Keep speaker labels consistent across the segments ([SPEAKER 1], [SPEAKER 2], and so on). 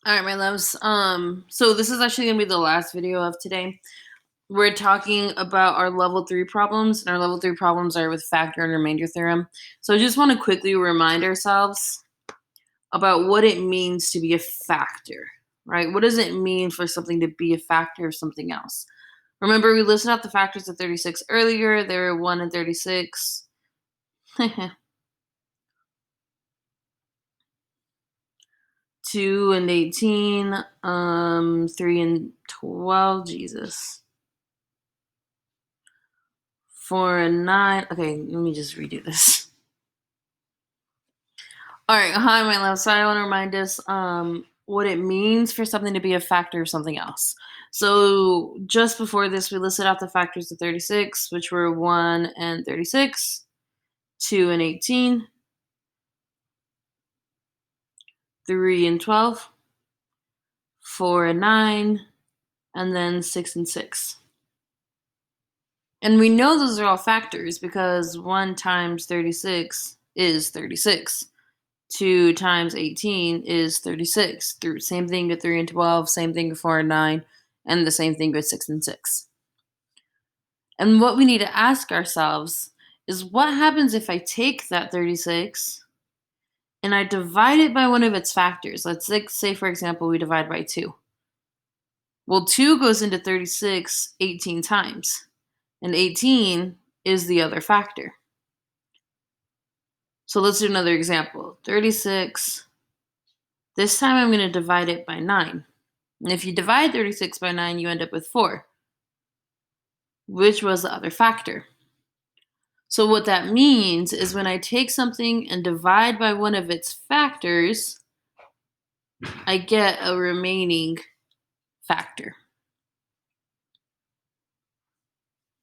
[SPEAKER 1] All right, my loves. So this is actually gonna be the last video of today. We're talking about our level 3 problems, and our level 3 problems are with factor and remainder theorem. So I just want to quickly remind ourselves about what it means to be a factor, right? What does it mean for something to be a factor of something else? Remember, we listed out the factors of 36 earlier. They were 1 and 36. 2 and 18, 3 and 12, Jesus. 4 and 9. Okay, let me just redo this. All right, hi, my love. So I want to remind us what it means for something to be a factor of something else. So just before this, we listed out the factors of 36, which were 1 and 36, 2 and 18, 3 and 12, 4 and 9, and then 6 and 6. And we know those are all factors because 1 times 36 is 36. 2 times 18 is 36. Same thing with 3 and 12, same thing with 4 and 9, and the same thing with 6 and 6. And what we need to ask ourselves is what happens if I take that 36 and I divide it by one of its factors? Let's say, for example, we divide by 2. Well, 2 goes into 36 18 times, and 18 is the other factor. So let's do another example. 36. This time I'm going to divide it by 9. And if you divide 36 by 9, you end up with 4, which was the other factor. So what that means is when I take something and divide by one of its factors, I get a remaining factor.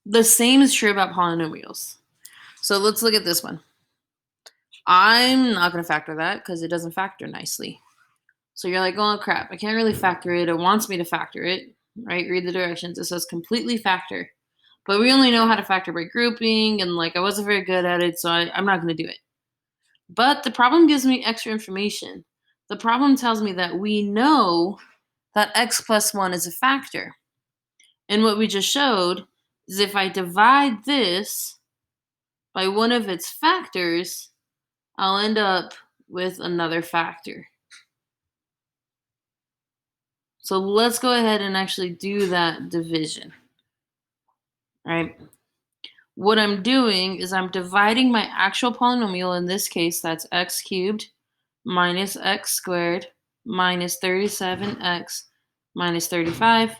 [SPEAKER 1] The same is true about polynomials. So let's look at this one. I'm not going to factor that because it doesn't factor nicely. So you're like, oh crap, I can't really factor it. It wants me to factor it, right? Read the directions. It says completely factor. But we only know how to factor by grouping, and I wasn't very good at it, so I'm not going to do it. But the problem gives me extra information. The problem tells me that we know that x plus 1 is a factor. And what we just showed is if I divide this by one of its factors, I'll end up with another factor. So let's go ahead and actually do that division. All right. What I'm doing is I'm dividing my actual polynomial. In this case, that's x cubed minus x squared minus 37x minus 35.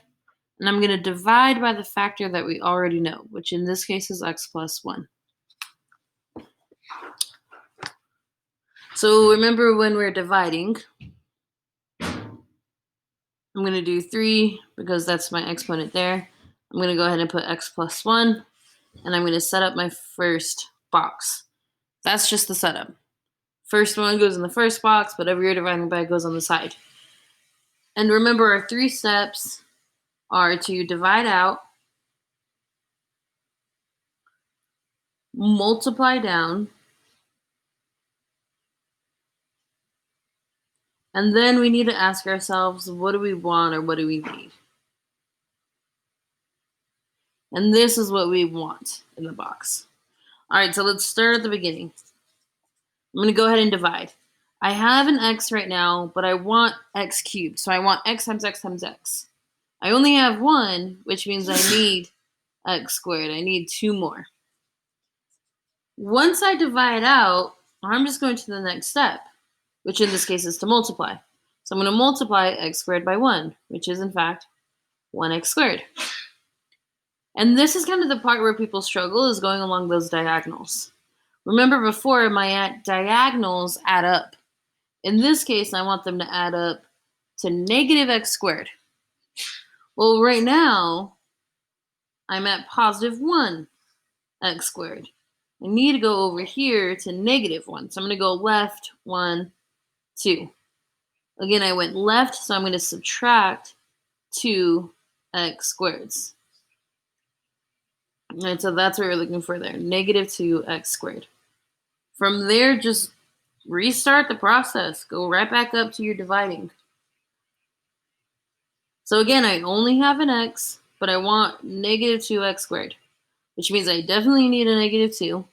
[SPEAKER 1] And I'm going to divide by the factor that we already know, which in this case is x plus 1. So remember when we're dividing, I'm going to do 3 because that's my exponent there. I'm going to go ahead and put x plus 1, and I'm going to set up my first box. That's just the setup. First one goes in the first box, whatever you're dividing by goes on the side. And remember, our 3 steps are to divide out, multiply down, and then we need to ask ourselves, what do we want or what do we need? And this is what we want in the box. All right, so let's start at the beginning. I'm going to go ahead and divide. I have an x right now, but I want x cubed. So I want x times x times x. I only have 1, which means I need x squared. I need 2 more. Once I divide out, I'm just going to the next step, which in this case is to multiply. So I'm going to multiply x squared by 1, which is in fact 1x squared. And this is kind of the part where people struggle, is going along those diagonals. Remember before, my diagonals add up. In this case, I want them to add up to negative x squared. Well, right now, I'm at positive 1x squared. I need to go over here to negative 1. So I'm going to go left 1, 2. Again, I went left, so I'm going to subtract 2x squareds. All right, so that's what we're looking for there, negative 2x squared. From there, just restart the process. Go right back up to your dividing. So again, I only have an x, but I want negative 2x squared, which means I definitely need a negative 2.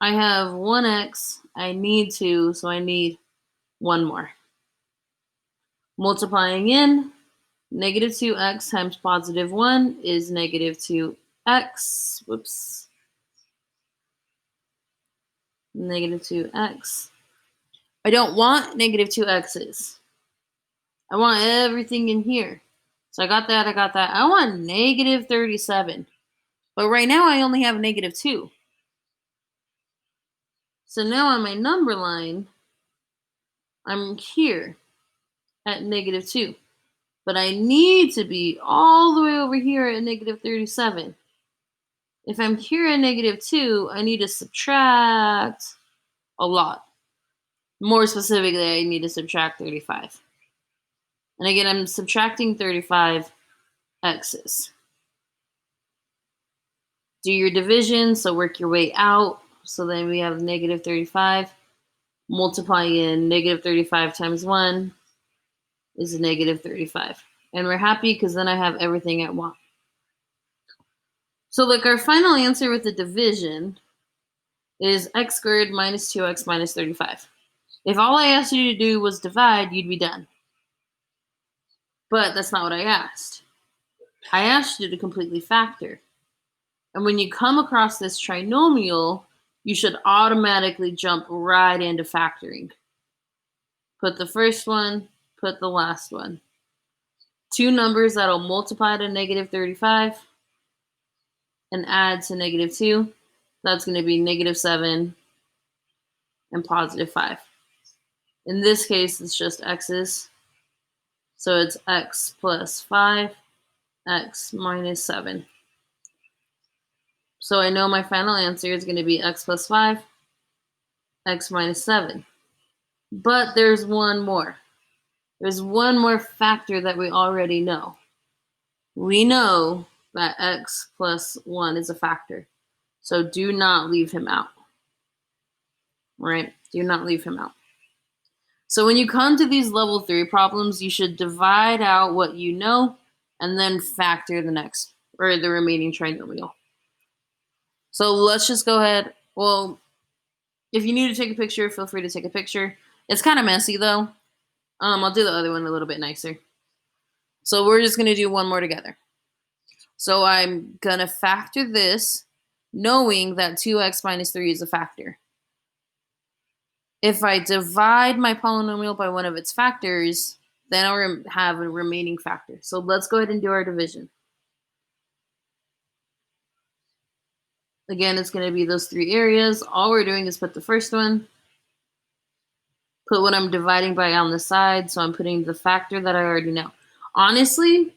[SPEAKER 1] I have 1x, I need 2, so I need 1 more. Multiplying in, negative 2x times positive 1 is negative 2x. Whoops. Negative 2x. I don't want negative 2x's. I want everything in here. So I got that, I got that. I want negative 37. But right now I only have negative 2. So now on my number line, I'm here at negative 2. But I need to be all the way over here at negative 37. If I'm here at negative 2, I need to subtract a lot. More specifically, I need to subtract 35. And again, I'm subtracting 35 x's. Do your division, so work your way out. So then we have negative 35. Multiply in negative 35 times 1 is negative 35. And we're happy because then I have everything I want. So like our final answer with the division is x squared minus 2x minus 35. If all I asked you to do was divide, you'd be done. But that's not what I asked. I asked you to completely factor. And when you come across this trinomial, you should automatically jump right into factoring. Put the first one, put the last one. Two numbers that'll multiply to negative 35 and add to negative 2. That's going to be negative 7 and positive 5. In this case, it's just x's. So it's x plus 5, x minus 7. So I know my final answer is going to be x plus 5, x minus 7. But there's one more. There's one more factor that we already know. We know that x plus 1 is a factor. So do not leave him out. Right? Do not leave him out. So when you come to these level 3 problems, you should divide out what you know and then factor the next, or the remaining trinomial. So let's just go ahead. Well, if you need to take a picture, feel free to take a picture. It's kind of messy though. I'll do the other one a little bit nicer. So we're just going to do one more together. So I'm going to factor this knowing that 2x minus 3 is a factor. If I divide my polynomial by one of its factors, then I'll have a remaining factor. So let's go ahead and do our division. Again, it's going to be those 3 areas. All we're doing is put the first one, put what I'm dividing by on the side, so I'm putting the factor that I already know. Honestly,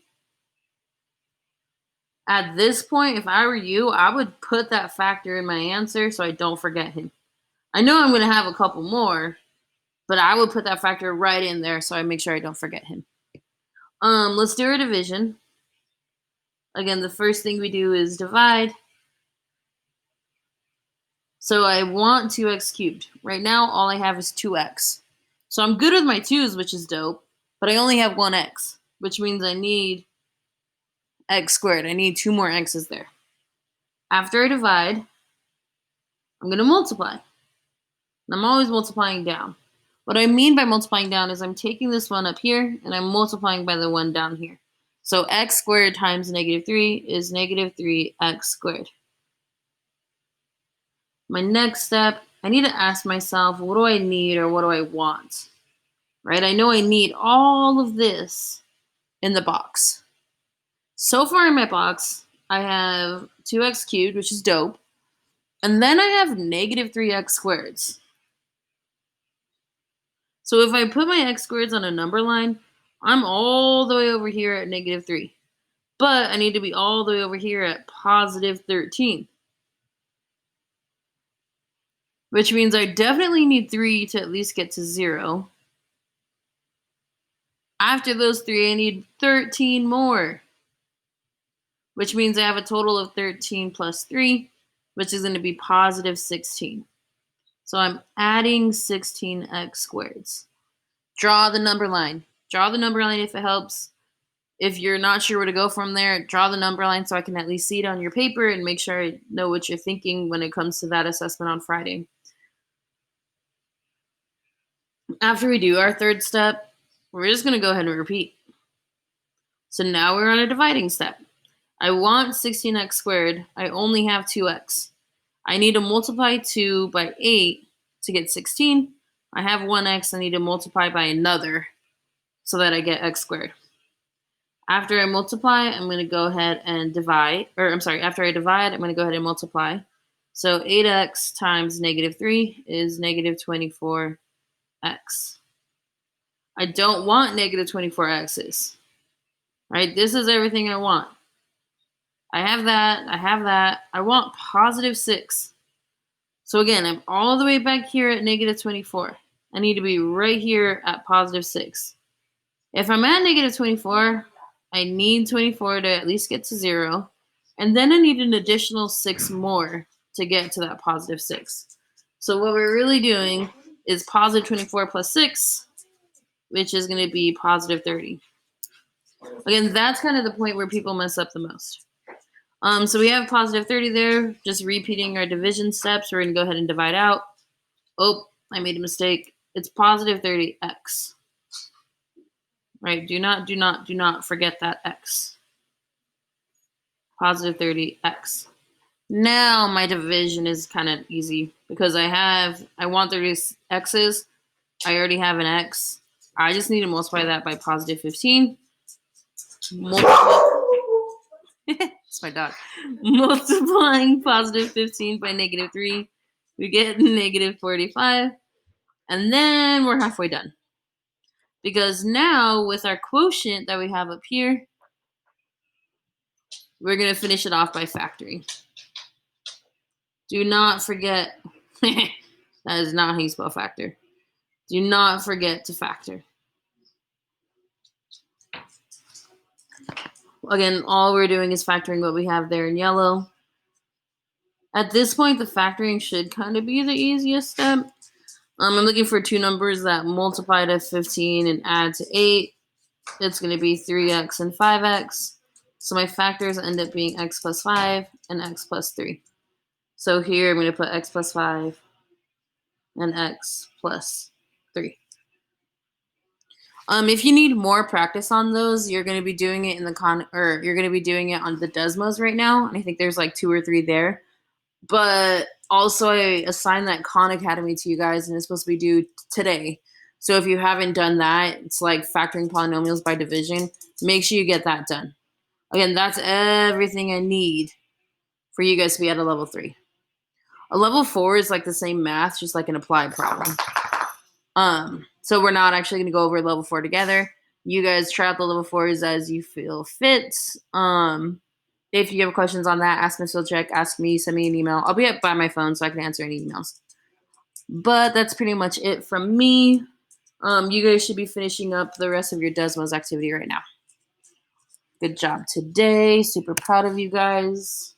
[SPEAKER 1] at this point, if I were you, I would put that factor in my answer so I don't forget him. I know I'm going to have a couple more, but I would put that factor right in there so I make sure I don't forget him. Let's do our division. Again, the first thing we do is divide. So I want 2x cubed. Right now, all I have is 2x. So I'm good with my 2's, which is dope, but I only have 1x, which means I need x squared. I need 2 more x's there. After I divide, I'm going to multiply. I'm always multiplying down. What I mean by multiplying down is I'm taking this one up here and I'm multiplying by the one down here. So x squared times negative 3 is negative 3x squared. My next step, I need to ask myself, what do I need or what do I want? Right? I know I need all of this in the box. So far in my box, I have 2x cubed, which is dope. And then I have negative 3x squareds. So if I put my x squareds on a number line, I'm all the way over here at negative 3. But I need to be all the way over here at positive 13. Which means I definitely need 3 to at least get to 0. After those 3, I need 13 more. Which means I have a total of 13 plus 3, which is going to be positive 16. So I'm adding 16x squareds. Draw the number line. Draw the number line if it helps. If you're not sure where to go from there, draw the number line so I can at least see it on your paper and make sure I know what you're thinking when it comes to that assessment on Friday. After we do our third step, we're just going to go ahead and repeat. So now we're on a dividing step. I want 16x squared. I only have 2x. I need to multiply 2 by 8 to get 16. I have 1x. I need to multiply by another so that I get x squared. After I multiply, I'm going to go ahead and divide. After I divide, I'm going to go ahead and multiply. So 8x times negative 3 is negative 24x. I don't want negative 24x's. Right? This is everything I want. I have that. I have that. I want positive 6. So again, I'm all the way back here at negative 24. I need to be right here at positive 6. If I'm at negative 24, I need 24 to at least get to 0. And then I need an additional 6 more to get to that positive 6. So what we're really doing is positive 24 plus 6, which is going to be positive 30. Again, that's kind of the point where people mess up the most. So we have positive 30 there. Just repeating our division steps. We're going to go ahead and divide out. Oh, I made a mistake. It's positive 30x. Right? Do not forget that x. Positive 30x. Now my division is kind of easy because I want 30 x's. I already have an x. I just need to multiply that by positive 15. It's my dog. Multiplying positive 15 by negative 3, we get negative 45. And then we're halfway done. Because now with our quotient that we have up here, we're going to finish it off by factoring. Do not forget, that is not how you spell factor. Do not forget to factor. Again, all we're doing is factoring what we have there in yellow. At this point, the factoring should kind of be the easiest step. I'm looking for two numbers that multiply to 15 and add to 8. It's going to be 3x and 5x. So my factors end up being x plus 5 and x plus 3. So here I'm going to put x plus 5 and x plus 3. If you need more practice on those, you're going to be doing it in the you're going to be doing it on the Desmos right now, and I think there's like 2 or 3 there. But also, I assigned that Khan Academy to you guys, and it's supposed to be due today. So if you haven't done that, it's like factoring polynomials by division. Make sure you get that done. Again, that's everything I need for you guys to be at a level 3. A level 4 is like the same math, just like an applied problem. So we're not actually going to go over level 4 together. You guys try out the level 4s as you feel fit. If you have questions on that, ask Miss Wilczek, ask me, send me an email. I'll be up by my phone so I can answer any emails. But that's pretty much it from me. You guys should be finishing up the rest of your Desmos activity right now. Good job today. Super proud of you guys.